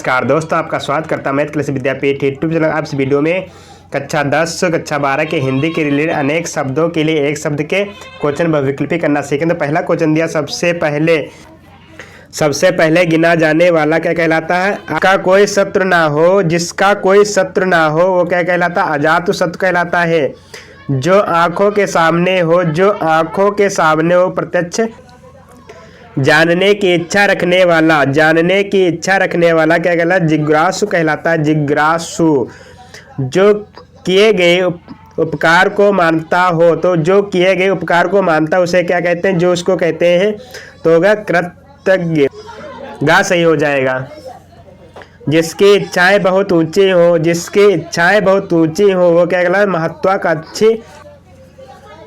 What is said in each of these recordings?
नमस्कार दोस्तों, आपका स्वागत करता मैथ क्लास विद्यापीठ यूट्यूब चैनल। आप इस वीडियो में कक्षा 10 कक्षा 12 के हिंदी के रिलेटेड अनेक शब्दों के लिए एक शब्द के क्वेश्चन बहुविकल्पी करना सीखें। तो पहला क्वेश्चन दिया, सबसे पहले गिना जाने वाला क्या कहलाता है? जिसका कोई शत्रु ना हो, जिसका कोई शत्रु ना हो वो क्या कहलाता है? अजात शत्रु कहलाता है। जो आंखों के सामने हो, जो आंखों के सामने हो, प्रत्यक्ष जानने की इच्छा रखने वाला, जानने की इच्छा रखने वाला क्या कहलाता है? जिज्ञासु कहलाता है, जिज्ञासु। जो किए गए उपकार को मानता हो, तो जो किए गए उपकार को मानता उसे क्या कहते हैं? जो उसको कहते हैं तो होगा कृतज्ञ। गा सही हो जाएगा। जिसकी इच्छाएं बहुत ऊंची हो, जिसकी इच्छाएं बहुत ऊंची हो वो क्या कहलाता है? महत्वाकांक्षी।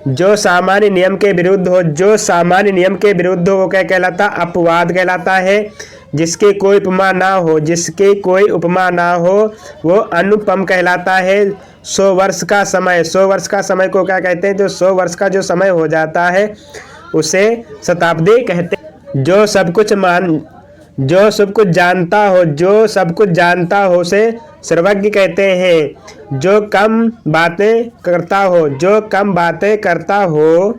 जो सामान्य नियम के विरुद्ध हो, जो सामान्य नियम के विरुद्ध हो वो क्या कहलाता? अपवाद कहलाता है। जिसकी कोई उपमा ना हो, जिसकी कोई उपमा ना हो वो अनुपम कहलाता है। 100 वर्ष का समय, 100 वर्ष का समय को क्या कहते हैं? जो 100 वर्ष का जो समय हो जाता है उसे शताब्दी कहते हैं। जो सब कुछ जानता हो, जो सब कुछ जानता हो उसे सर्वज्ञ कहते हैं। जो कम बातें करता हो, जो कम बातें करता हो,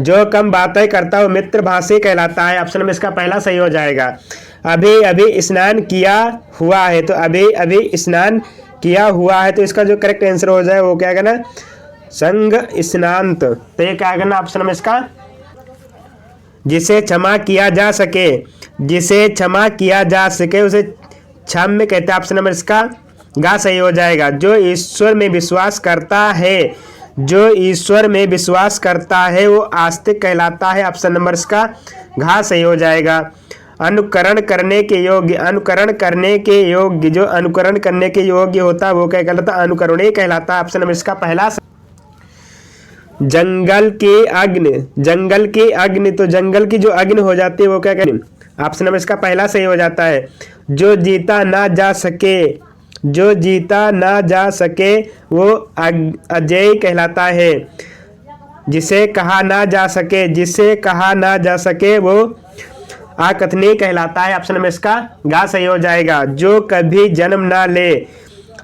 जो कम बातें करता हो मित्रभाषी कहलाता है। ऑप्शन में इसका पहला सही हो जाएगा। अभी अभी स्नान किया हुआ है, तो अभी अभी स्नान किया हुआ है, तो इसका जो करेक्ट आंसर हो जाए वो क्या कहना? संग स्नांत। तो ये क्या कहना ऑप्शन में इसका? जिसे क्षमा किया जा सके, जिसे क्षमा किया जा सके उसे क्षम्य कहते हैं। ऑप्शन नंबर इसका गा सही हो जाएगा। जो ईश्वर में विश्वास करता है, जो ईश्वर में विश्वास करता है वो आस्तिक कहलाता है। ऑप्शन नंबर इसका घा सही हो जाएगा। अनुकरण करने के योग्य, अनुकरण करने के योग्य, जो अनुकरण करने के योग्य होता है वो क्या कहलाता? अनुकरणीय कहलाता है। ऑप्शन नंबर इसका पहला। जंगल की अग्नि, जंगल की अग्नि, तो जंगल की जो अग्नि हो जाती है वो क्या कहते हैं? ऑप्शन नंबर इसका पहला सही हो जाता है। जो जीता ना जा सके, जो जीता ना जा सके वो अजेय कहलाता है। जिसे कहा ना जा सके, जिसे कहा ना जा सके वो अकथनीय कहलाता है। ऑप्शन नंबर इसका गा सही हो जाएगा। जो कभी जन्म ना ले,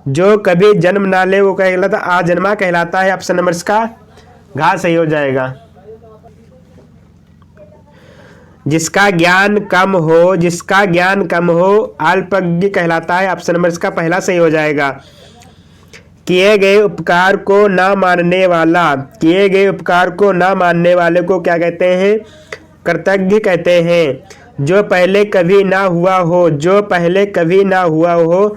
जो कभी जन्म ना ले वो क्या कहलाता? आजन्मा कहलाता है। ऑप्शन नंबर इसका घा सही हो जाएगा। जिसका ज्ञान कम हो, जिसका ज्ञान कम हो अल्पज्ञ कहलाता है। ऑप्शन नंबर इसका पहला सही हो जाएगा। किए गए उपकार को ना मानने वाला, किए गए उपकार को ना मानने वाले को क्या कहते हैं? कृतज्ञ कहते हैं। जो पहले कभी ना हुआ हो, जो पहले कभी ना हुआ हो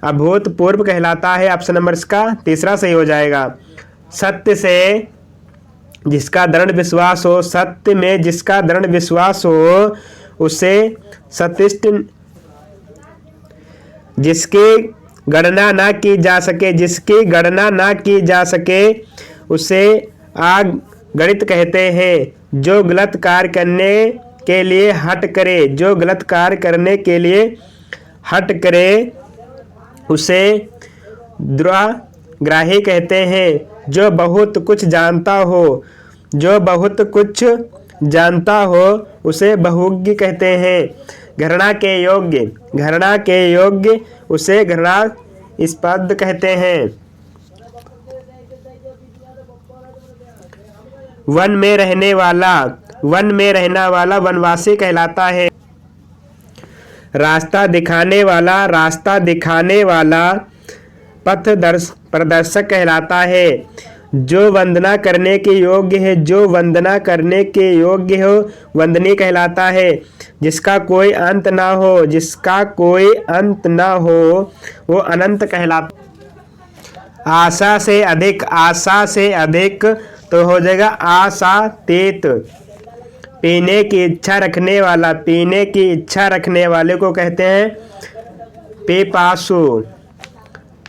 अभूतपूर्व कहलाता है। ऑप्शन नंबर इसका तीसरा सही हो जाएगा। सत्य से जिसका दृढ़ विश्वास हो, सत्य में जिसका दृढ़ विश्वास हो उसे सत्तिष्ठ। जिसकी गणना ना की जा सके, जिसकी गणना ना की जा सके उसे अगणित कहते हैं। जो गलत कार्य करने के लिए हट करे, जो गलत कार्य करने के लिए हट करे उसे द्रोहग्राही कहते हैं। जो बहुत कुछ जानता हो, जो बहुत कुछ जानता हो उसे बहुज्ञ कहते हैं। घृणा के योग्य, घृणा के योग्य उसे घृणास्पद कहते हैं। वन में रहने वाला, वन में रहने वाला वनवासी कहलाता है। रास्ता दिखाने वाला, रास्ता दिखाने वाला पथ प्रदर्शक कहलाता है। जो वंदना करने के योग्य है, जो वंदना करने के योग्य हो वंदनीय कहलाता है। जिसका कोई अंत ना हो, जिसका कोई अंत ना हो वो अनंत कहलाता। आशा से अधिक, आशा से अधिक तो हो जाएगा आशातीत। पीने की इच्छा रखने वाला, पीने की इच्छा रखने वाले को कहते हैं पिपासु।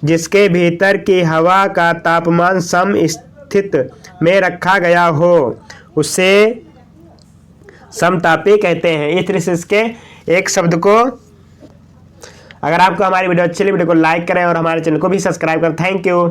जिसके भीतर की हवा का तापमान सम स्थित में रखा गया हो उसे समतापी कहते हैं। इस तरह से इसके एक शब्द को, अगर आपको हमारी वीडियो अच्छी लगी वीडियो को लाइक करें और हमारे चैनल को भी सब्सक्राइब करें। Thank you.